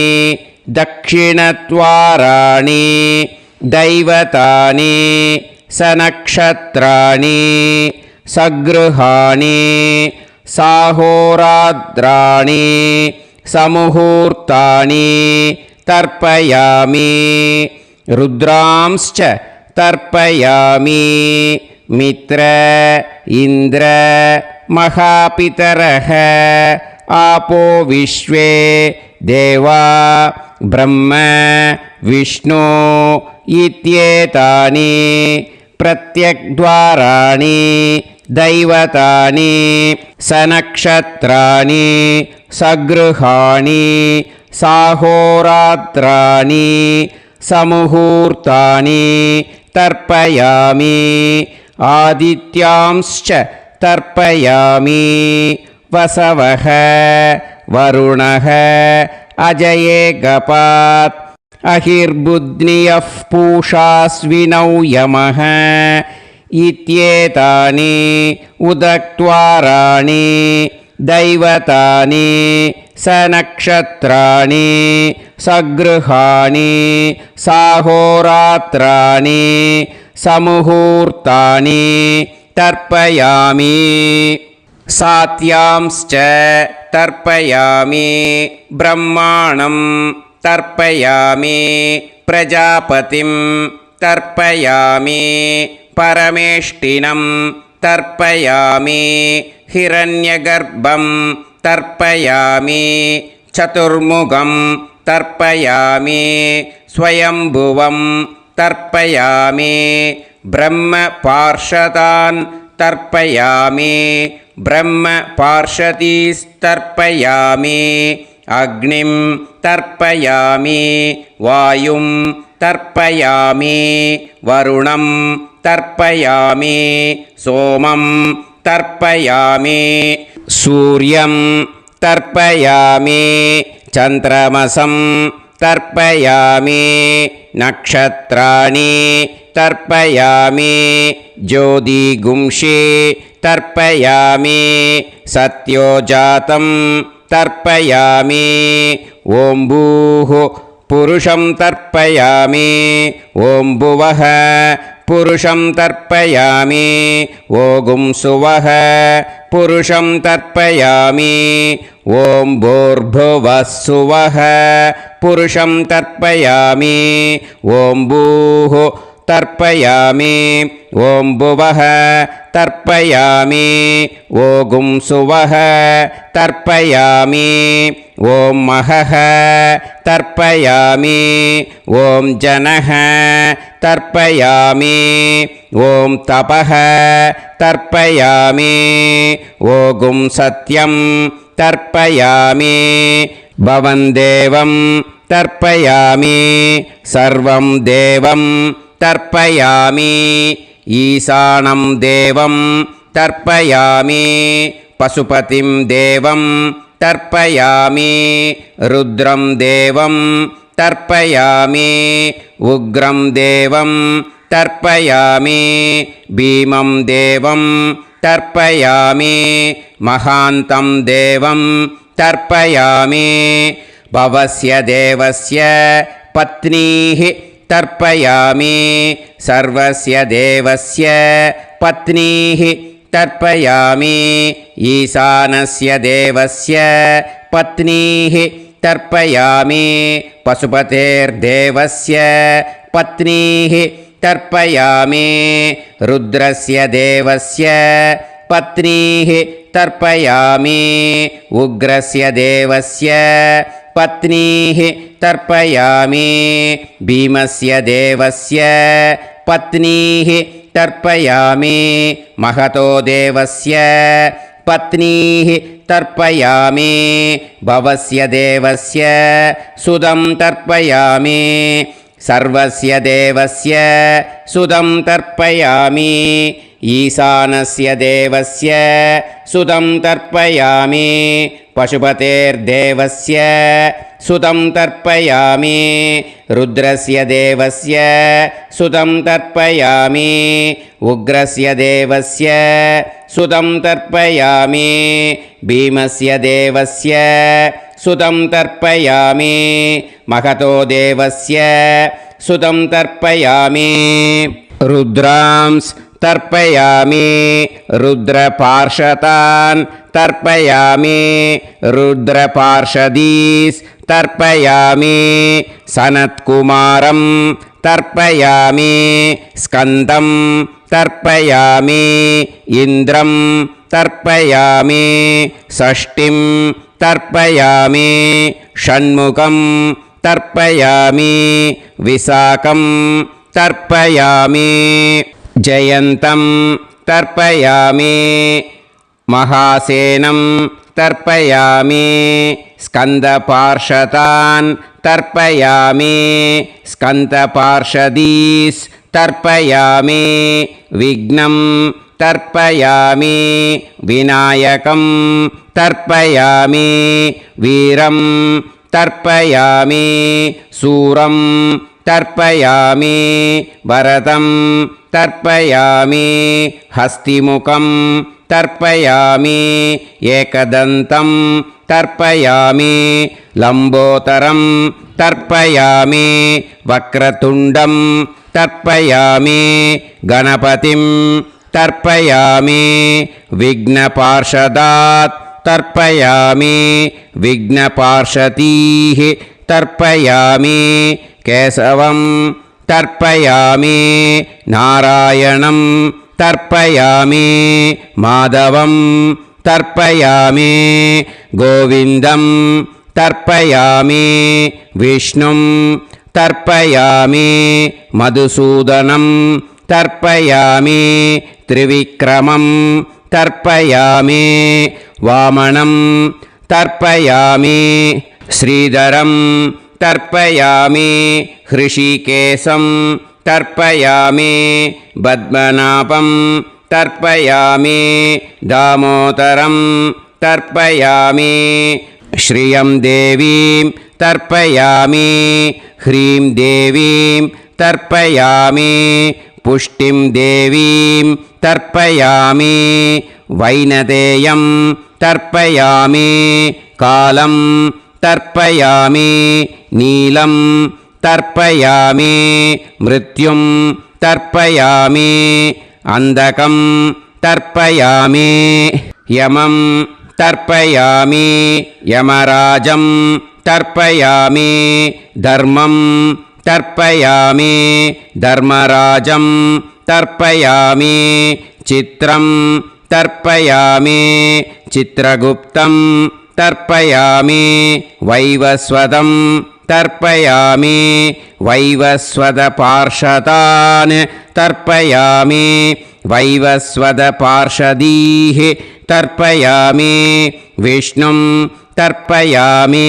தக்ஷிணத்வாராணி தைவதானி சநக்ஷத்ராணி சக்ருஹாணி साहोरात्राणि समुहूर्तानि तर्पयामि रुद्रांश्च तर्पयामि मित्र इन्द्र महापितरः आपो विश्वे देवा ब्रह्म विष्णु इत्येतानि प्रत्यग्द्वाराणि दैवतानि सनक्षत्राणि सगृहाणि साहोरात्राणि समुहूर्तानि तर्पयामि आदित्यांश्च तर्पयामि वसवः वरुणः अजयेगपात् अहिर्बुध्नियः पूषास्विनौ यमः इत्येतानि उदक्त्वाराणि दैवतानि सनक्षत्राणि सगृहाणि साहोरात्राणि समुहूर्तानि तर्पयामि सात्यांश्च तर्पयामि ब्रह्माणं तर्पयामि प्रजापतिं तर्पयामि परमेष्टिनं तर्पयामि हिरण्यगर्भं तर्पयामि चतुर्मुखं तर्पयामि स्वयंभुवं तर्पयामि ब्रह्मपार्षदान् तर्पयामि ब्रह्मपार्षदीस्तर्पयामि अग्निं तर्पयामि वायुं तर्पयामि वरुणं तर्पयामि सोमं तर्पयामि सूर्यं तर्पयामि चन्द्रमसं तर्पयामि नक्षत्राणि तर्पयामि ज्योतिगुंषि तर्पयामि सत्योजातं तर्पयामि ॐ भूः पुरुषं तर्पयामि ॐ भुवः पुरुषं तर्पयामि ॐ सुवः पुरुषं तर्पयामि ॐ भूर्भुवः सुवः पुरुषं तर्पयामि ॐ भूः तर्पयामि ॐ भुवः तर्पयामि ॐ सुवः तर्पयामि ॐ महः तर्पयामि ॐ जनः तर्पयामि ॐ तपः तर्पयामि ॐ सत्यं तर्पयामि भवन् देवं तर्पयामि सर्वं देवं तर्पयामि ईशानं देवं तर्पयामि पशुपतिं देवं तर्पयामि रुद्रं देवं तर्पयामि उग्रं देवं तर्पयामि भीमं देवं तर्पयामि महान्तं देवं तर्पयामि भवस्य देवस्य पत्नीः तर्पयामि सर्वस्य देवस्य पत्नीः तर्पयामि ईशानस्य देवस्य पत्नीः तर्पयामि पशुपतेर्देवस्य पत्नीः तर्पयामि रुद्रस्य देवस्य पत्नीः तर्पयामि उग्रस्य देवस्य पत्नीः तर्पयामि भीमस्य देवस्य पत्नीः तर्पयामि महतो देवस्य पत्नीः तर्पयामि भवस्य देवस्य सुदं तर्पयामि सर्वस्य देवस्य सुदं तर्पयामि ईशानस्य देवस्य सुदं तर्पयामि पशुपतेर्देवस्य सुदं तर्पयामि रुद्रस्य देवस्य सुदं तर्पयामि उग्रस्य देवस्य सुदं तर्पयामि भीमस्य देवस्य सुदं तर्पयामि महतो देवस्य सुदं तर्पयामि रुद्रांस् तर्पयामि रुद्रपार्षदान् तर्पयामि रुद्रपार्षदीस् तर्पयामि सनत्कुमारं तर्पयामि स्कन्दं तर्पयामि इन्द्रं तर्पयामि षष्टिं तर्पयामि षण्मुखं तर्पयामि विशाखं तर्पयामि जयन्तं तर्पयामि महासेनं तर्पयामि स्कन्दपार्षदान् तर्पयामि स्कन्दपार्षदीस् तर्पयामि विघ्नं तर्पयामि विनायकं तर्पयामि वीरं तर्पयामि सूरं तर्पयामि वरदं तर्पयामि हस्तिमुखं तर्पयामि एकदन्तं तर्पयामि लम्बोदरं तर्पयामि वक्रतुण्डं तर्पयामि गणपतिं तर्पयामि विघ्नपार्षदात् तर्पयामि विघ्नपार्षदीः तर्पयामि केशवं तर्पयामि नारायणं तर्पयामि माधवं तर्पयामि गोविन्दं तर्पयामि विष्णुं तर्पयामि मधुसूदनं तर्पयामि त्रिविक्रमं तर्पयामि वामनं तर्पयामि श्रीधरं तर्पयामि हृषिकेशं तर्पयामि पद्मनाभं तर्पयामि दामोदरं तर्पयामि श्रियं देवीं तर्पयामि ह्रीं देवीं तर्पयामि पुष्टिं देवीं तर्पयामि वैनदेयं तर्पयामि कालं तर्पयामि नीलं तर्पयामि मृत्युं तर्पयामि अन्धकं तर्पयामि यमं तर्पयामि यमराजं तर्पयामि धर्मं तर्पयामि धर्मराजं तर्पयामि चित्रं तर्पयामि चित्रगुप्तं तर्पयामि वैवस्वतं तर्पयामि वैवस्वतपार्षदान् तर्पयामि वैवस्वतपार्षदीः तर्पयामि विष्णुं तर्पयामि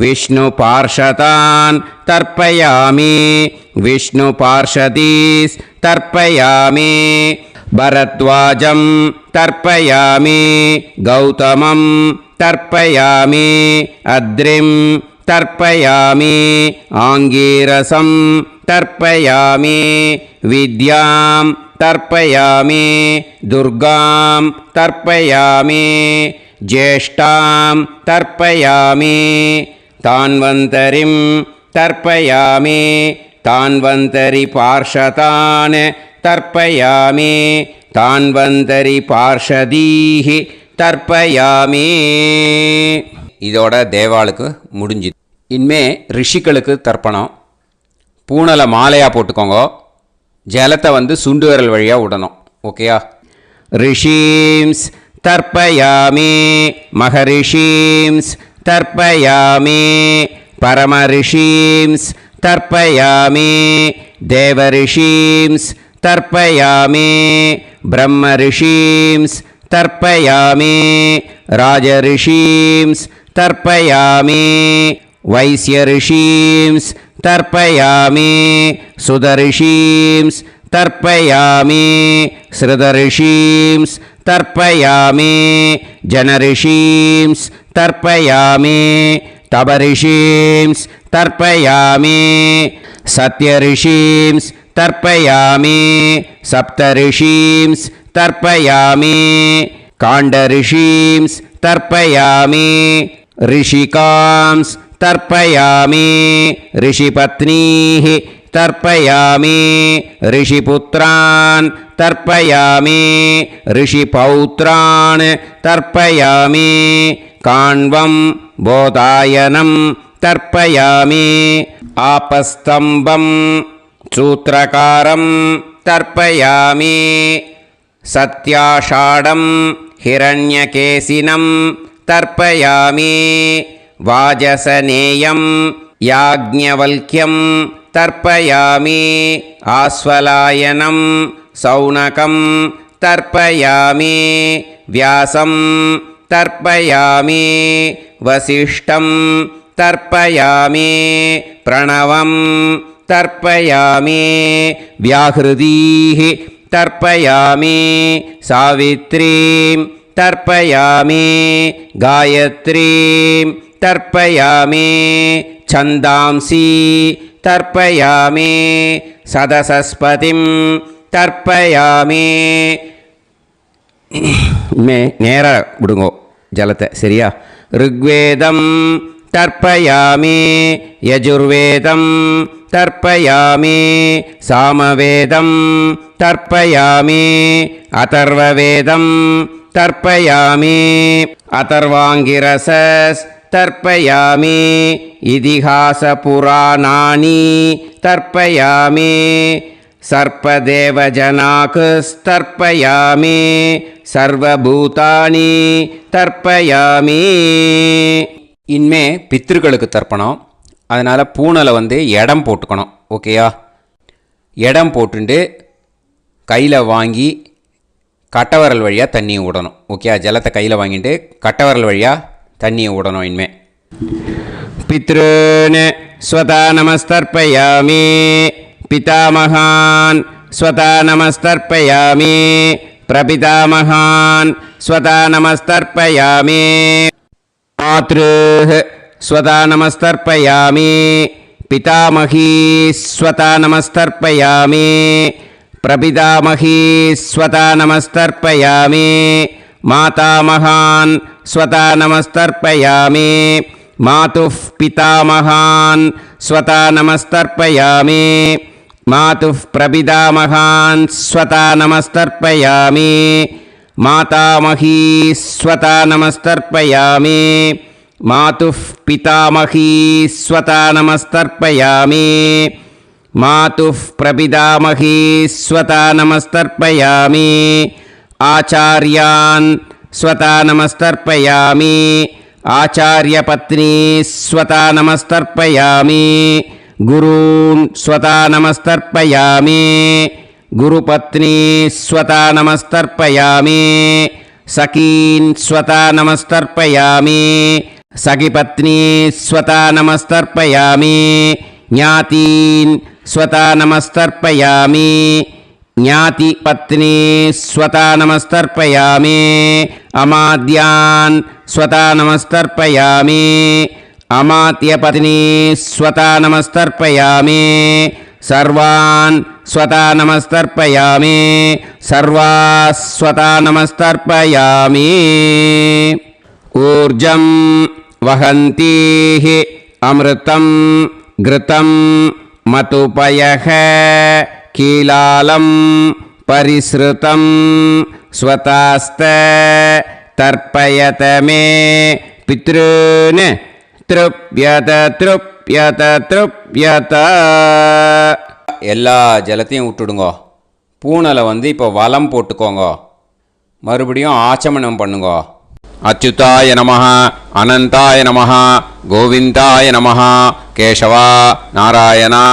विष्णुपार्षदान् तर्पयामि विष्णुपार्षदीस् तर्पयामि भरद्वाजं तर्पयामि गौतमं तर्पयामि अद्रिं तर्पयामि आङ्गीरसं तर्पयामि विद्यां तर्पयामि दुर्गां तर्पयामि ज्येष्ठां तर्पयामि तान्वन्तरिं तर्पयामि तान्वन्तरिपार्षदान् तर्पयामि तान्वन्तरिपार्षदीः தர்ப்பயாமி. இதோட தேவாளுக்கு முடிஞ்சுது. இனிமே ரிஷிகளுக்கு தர்ப்பணம். பூனலை மாலையாக போட்டுக்கோங்க. ஜலத்தை சுண்டு விரல் வழியாக விடணும். ஓகேயா? ரிஷீம்ஸ் தர்ப்பயாமி, மகரிஷீம்ஸ் தர்ப்பயாமி, பரமரிஷீம்ஸ் தர்ப்பயாமி, தேவரிஷீம்ஸ் தர்ப்பயாமி, பிரம்மரிஷீம்ஸ் तर्पयामि, राजऋषींस् तर्पयामि, वैश्यऋषींस् तर्पयामि, सुदऋषींस् तर्पयामि, श्रुतऋषींस् तर्पयामि, जनऋषींस् तर्पयामि, तपऋषींस् तर्पयामि, सत्यऋषींस् तर्पयामि, सप्तऋषींस् तर्पयामि, काण्डऋषींस् तर्पयामि, ऋषिकांस् तर्पयामि, ऋषिपत्नीः तर्पयामि ऋषिपुत्रान् तर्पयामि ऋषिपौत्रान् तर्पयामि काण्वं बोधायनं तर्पयामि आपस्तम्भं सूत्रकारं तर्पयामि सत्याषाढं हिरण्यकेशिनं तर्पयामि वाजसनेयं याज्ञवल्क्यं तर्पयामि आस्वलायनं सौनकं तर्पयामि व्यासं तर्पयामि वसिष्ठं तर्पयामि प्रणवं तर्पयामि व्याहृतीः तर्पयामि सावित्रीं तर्पयामि गायत्रीं तर्पयामि छन्दांसि तर्पयामि सदसस्पतिं तर्पयामि நேர விடுங்கோ ஜலத்தை சரியா ऋग्वेदं तर्पयामि यजुर्वेदं तर्पयामि सामवेदं तर्पयामि अथर्ववेदं तर्पयामि अथर्वाङ्गिरसस् तर्पयामि इतिहासपुराणानि तर्पयामि सर्पदेवजनाकस्तर्पयामि सर्वभूतानि तर्पयामि இனிமே பித்திருக்களுக்கு தர்ப்பணம். அதனால் பூனலை வந்து இடம் போட்டுக்கணும். ஓகேயா? இடம் போட்டுண்டு கையில் வாங்கி கட்டவரல் வழியாக தண்ணியை விடணும். ஓகேயா? ஜலத்தை கையில் வாங்கிட்டு கட்டவரல் வழியாக தண்ணியை விடணும். இனிமே பித்ருன்னு ஸ்வதா நமஸ்தர்ப்பயாமி பிதாமகான் ஸ்வதா நமஸ்தர்ப்பயாமி பிரபிதாமகான் ஸ்வதா நமஸ்தர்ப்பயாமி मातृः स्वता नमस्तर्पयामि पितामही स्वता नमस्तर्पयामि प्रपितामही स्वता नमस्तर्पयामि मातामहान् स्वता नमस्तर्पयामि मातुः पितामहान् स्वता नमस्तर्पयामि मातुः प्रपितामहान् स्वता नमस्तर्पयामि मातामही स्वता नमस्तर्पयामि मातुः पितामही स्वता नमस्तर्पयामि मातुः प्रपितामही स्वता नमस्तर्पयामि आचार्यान् स्वता नमस्तर्पयामि आचार्यपत्नी स्वता नमस्तर्पयामि गुरून् स्वता नमस्तर्पयामि गुरुपत्नी स्वता नमस्तर्पयामि सखीन् स्वता नमस्तर्पयामि सखिपत्नी स्वता नमस्तर्पयामि ज्ञातीन् स्वता नमस्तर्पयामि ज्ञातिपत्नी स्वता नमस्तर्पयामि अमात्यान् स्वता नमस्तर्पयामि अमात्यपत्नी स्वता नमस्तर्पयामि सर्वान् स्वता नमस्तर्पयामि सर्वास्वता नमस्तर्पयामि ऊर्जं वहन्तीः अमृतं घृतं मतुपयः कीलालं परिसृतं स्वतास्त तर्पयत मे पितॄन् तृप्यत तृप्यत तृप्यत எல்லா ஜலத்தையும் விட்டுடுங்கோ. பூனலை வந்து இப்போ வலம் போட்டுக்கோங்க. மறுபடியும் ஆச்சமனம் பண்ணுங்கோ. அச்சுதாய நமஹ அனந்தாய நமஹ கோவிந்தாய நமஹ கேசவா நாராயணா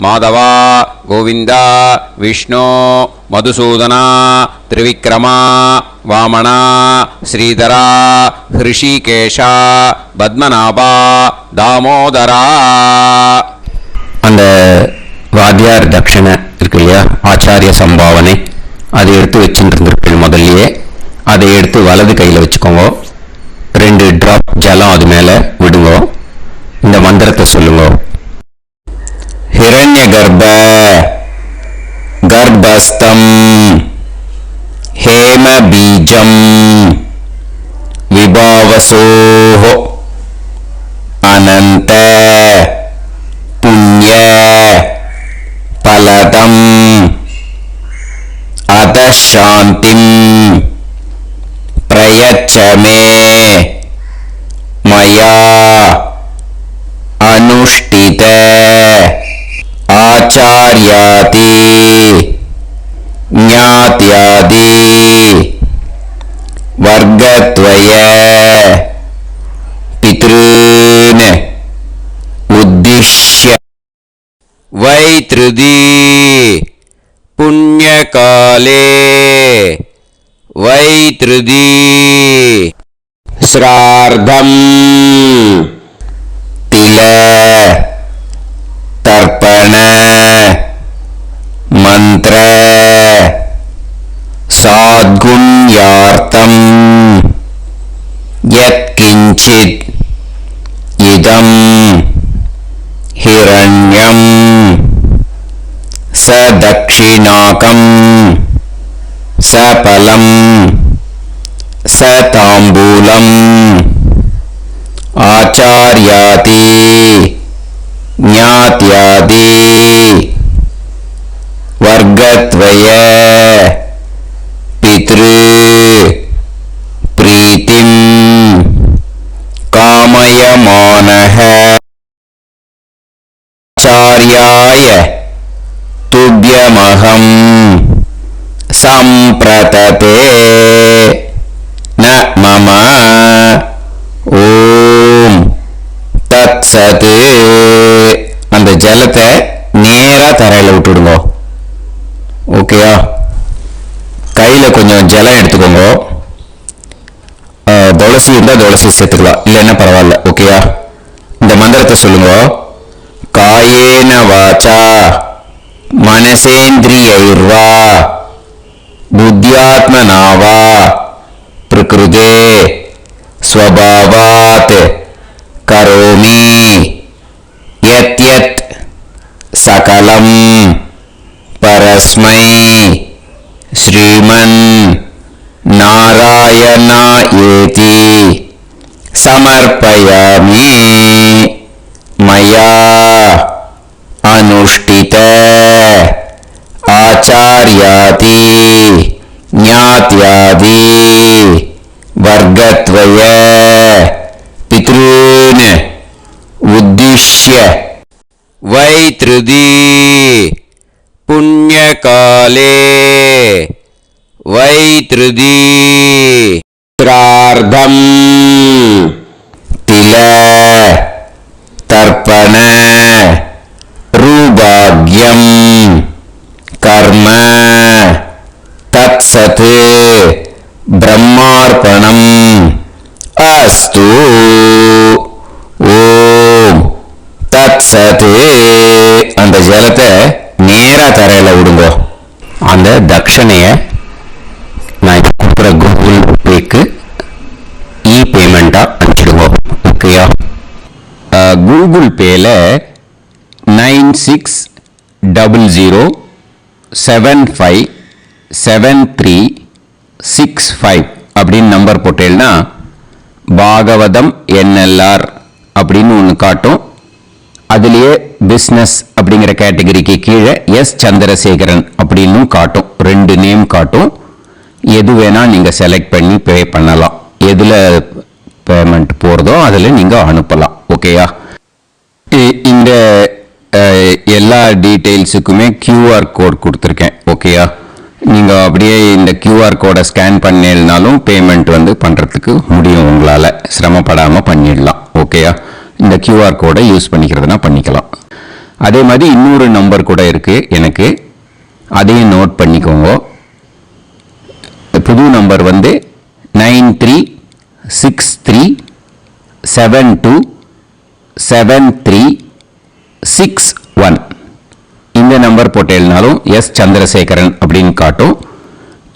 மாதவா கோவிந்தா விஷ்ணு மதுசூதனா திரிவிக்ரமா வாமனா ஸ்ரீதரா ஹிருஷிகேஷா பத்மநாபா தாமோதரா. அந்த வாத்தியார் தட்சணை இருக்கு இல்லையா, ஆச்சாரிய சம்பாவனை, அதை எடுத்து வச்சுட்டு இருந்திருப்பீங்க முதல்லையே. அதை எடுத்து வலது கையில் வச்சுக்கோங்க. 2 டிராப் ஜலம் அது மேலே விடுங்க. இந்த மந்திரத்தை சொல்லுங்க. ஹிரண்ய கர்ப்ப கர்ப்பஸ்தம் ஹேம பீஜம் விபாவசோஹோ அனந்த புண்ணிய फलदम् अतः शान्तिं प्रयच्छ मे मया अनुष्ठित आचार्यादि ज्ञात्यादि वर्गद्वय पितॄन् उद्दिश्य वैतृदी पुण्यकाले वैतृदी श्रार्धम् तिल तर्पण मंत्र साद्गुण्यार्थम् यत्किंचित् इदं हिरण्यं सदक्षिणाकं सफलं सताम्बूलम् आचार्यादि ज्ञात्यादि वर्गद्वय पितृ प्रीतिं कामयमानः आचार्याय तुभ्यमहं सम्प्रतते न मम ஓம் தத்சத். அந்த ஜலத்தை நேரா தரையில விட்டுடுங்க. ஓகேயா? கையில கொஞ்சம் ஜலம் எடுத்துக்கோங்க. துளசி இருந்தால் துளசி சேர்த்துக்கலாம், இல்லைன்னா பரவாயில்ல. ஓகேயா? இந்த மந்திரத்தை சொல்லுங்க. காயேன வாச்சா மனசேந்திரியைர்வா புத்தியாத்மனாவா பிரகிருதே स्वभावात् करोमि यत् यत् सकलं परस्मै श्रीमन् नारायणायेति समर्पयामि. मया अनुष्ठित आचार्यादि ज्ञात्यादि वर्गद्वय पितॄन् उद्दिश्य वैतृदी पुण्यकाले वैतृदी श्रार्धम् तिल तर्पण रुभाग्यम् कर्म तत्सत् ब्रह्मार्पणम् अस्तु. ஓம் தத்சத். அந்த ஜலத்தை நேரா தரையில விடுங்க. அந்த தட்சணைய நான் கொடுக்குற கூகுள் பேக்கு இ பேமெண்டா அனுப்பிச்சிடுங்க. ஓகேயா? கூகுள் பேல 9600757365 அப்படின்னு நம்பர் போட்டேன்னா பாகவதம் NLR அப்படின்னு ஒன்று காட்டும். அதுலேயே பிஸ்னஸ் அப்படிங்கிற கேட்டகரிக்கு கீழே எஸ் சந்திரசேகரன் அப்படின்னு காட்டும். 2 நேம் காட்டும். எது வேணால் நீங்கள் செலக்ட் பண்ணி பே பண்ணலாம். எதில் பேமெண்ட் போகிறதோ அதில் நீங்கள் அனுப்பலாம். ஓகேயா? இந்த எல்லா டீட்டெயில்ஸுக்குமே QR கோட் கொடுத்துருக்கேன். ஓகேயா? நீங்கள் அப்படியே இந்த QR கோடை ஸ்கேன் பண்ணினாலும் பேமெண்ட் பண்ணுறதுக்கு முடியும். உங்களால் சிரமப்படாமல் பண்ணிடலாம். ஓகேயா? இந்த QR கோடை யூஸ் பண்ணிக்கிறதுனா பண்ணிக்கலாம். அதே மாதிரி இன்னொரு நம்பர் கூட இருக்குது எனக்கு, அதையும் நோட் பண்ணிக்கோங்க. புது நம்பர் 9363727361. இந்த நம்பர் போட்டேனாலும் எஸ் சந்திரசேகரன் அப்படின்னு காட்டும்.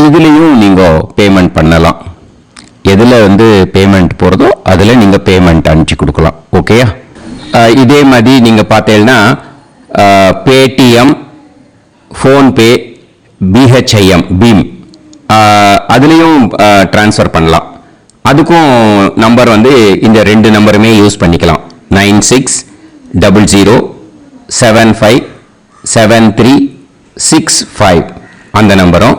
இதுலேயும் நீங்கள் பேமெண்ட் பண்ணலாம். எதில் பேமெண்ட் போகிறதோ அதில் நீங்கள் பேமெண்ட் அனுப்பிச்சி கொடுக்கலாம். ஓகேயா? இதே மாதிரி நீங்கள் பார்த்தீங்கன்னா பேடிஎம், ஃபோன்பே, BHIM பீம் அதுலேயும் ட்ரான்ஸ்ஃபர் பண்ணலாம். அதுக்கும் நம்பர் இந்த 2 நம்பருமே யூஸ் பண்ணிக்கலாம். 96007573 65 அந்த நம்பரும்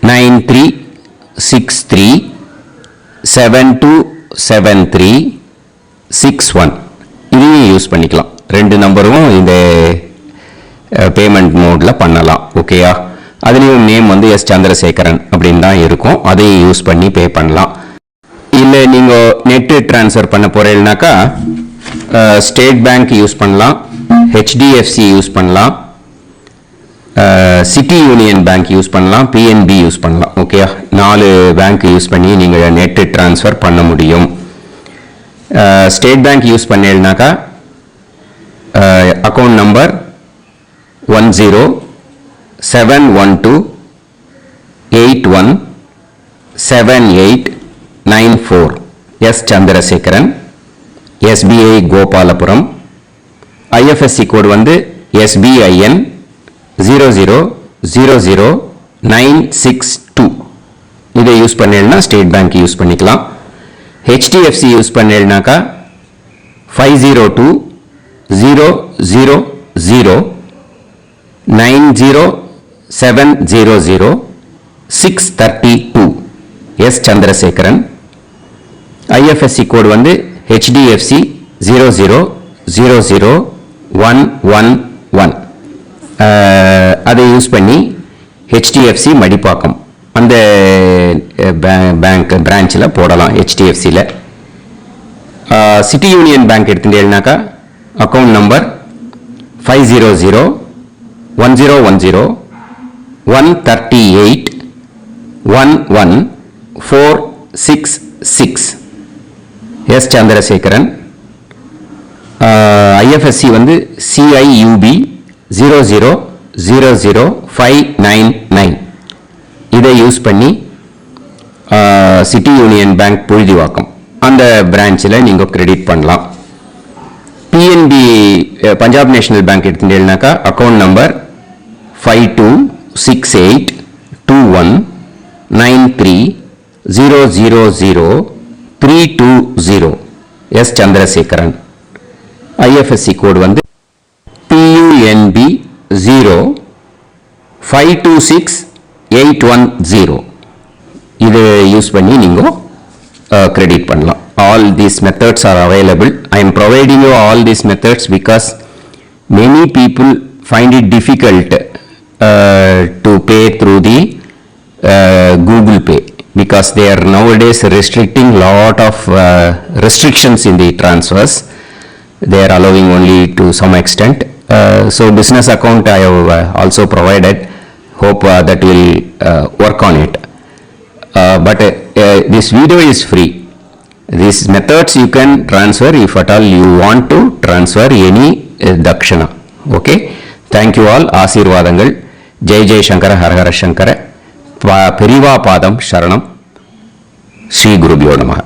9363727361 இதையும் யூஸ் பண்ணிக்கலாம். ரெண்டு நம்பரும் இந்த பேமெண்ட் மோடில் பண்ணலாம். ஓகேயா? அதுலேயும் நேம் வந்து எஸ் சந்திரசேகரன் அப்படின்னு தான் இருக்கும். அதையும் யூஸ் பண்ணி பே பண்ணலாம். இல்லை நீங்கள் நெட்டு ட்ரான்ஸ்ஃபர் பண்ண போகிறீங்கனாக்கா ஸ்டேட் பேங்க் யூஸ் பண்ணலாம், ஹெச்டிஎஃப்சி யூஸ் பண்ணலாம், சிட்டி யூனியன் பேங்க் யூஸ் பண்ணலாம், பிஎன்பி யூஸ் பண்ணலாம். ஓகேயா? 4 பேங்க் யூஸ் பண்ணி நீங்கள் நெட்டு ட்ரான்ஸ்ஃபர் பண்ண முடியும். ஸ்டேட் பேங்க் யூஸ் பண்ணீங்கனாக்கா account number 1071281789 S Chandrasekaran, SBI Gopalapuram. IFSC code வந்து SBIN 0000962. இதை யூஸ் பண்ணீங்கன்னா ஸ்டேட் பேங்க் யூஸ் பண்ணிக்கலாம். HDFC யூஸ் பண்ணீங்கனாக்கா 502000900700 எஸ் சந்திரசேகரன். ஐஎஃப்எஸ்சி கோடு வந்து HDFC 0000111. அதை யூஸ் பண்ணி HDFC மடிப்பாக்கம் அந்த பேங்க் பிரான்ச்சில் போடலாம். HDFCயில் சிட்டி யூனியன் பேங்க் எடுத்துட்டேன்னாக்கா account number 5001010381146 S Chandrasekaran. IFSC வந்து CIUB 0000599. இதை யூஸ் பண்ணி சிட்டி யூனியன் பேங்க் புழுதிவாக்கம் அந்த பிரான்ச்சில் நீங்கள் கிரெடிட் பண்ணலாம். பிஎன்பி பஞ்சாப் நேஷனல் பேங்க் எடுத்துட்டீங்கன்னாக்கா account number 52682193000320 S Chandrasekaran. IFSC code வந்து PUNB 0526810. இது யூஸ் பண்ணி நீங்கள் கிரெடிட் பண்ணலாம். All these methods are available. I am providing you all these methods because many people find it difficult to pay through the Google Pay because they are nowadays restricting lot of restrictions in the transfers. They are allowing only to some extent. So business account I have also provided. Hope that will work on it. But this video is free. These methods you can transfer if at all you want to transfer any dakshana. Okay? Thank you all. ஆசீர்வாதங்கள். ஜெய் ஜெய் சங்கர ஹரஹர சங்கர. பெரிவா பாதம் சரணம். ஸ்ரீ குருபியோ நமஹ.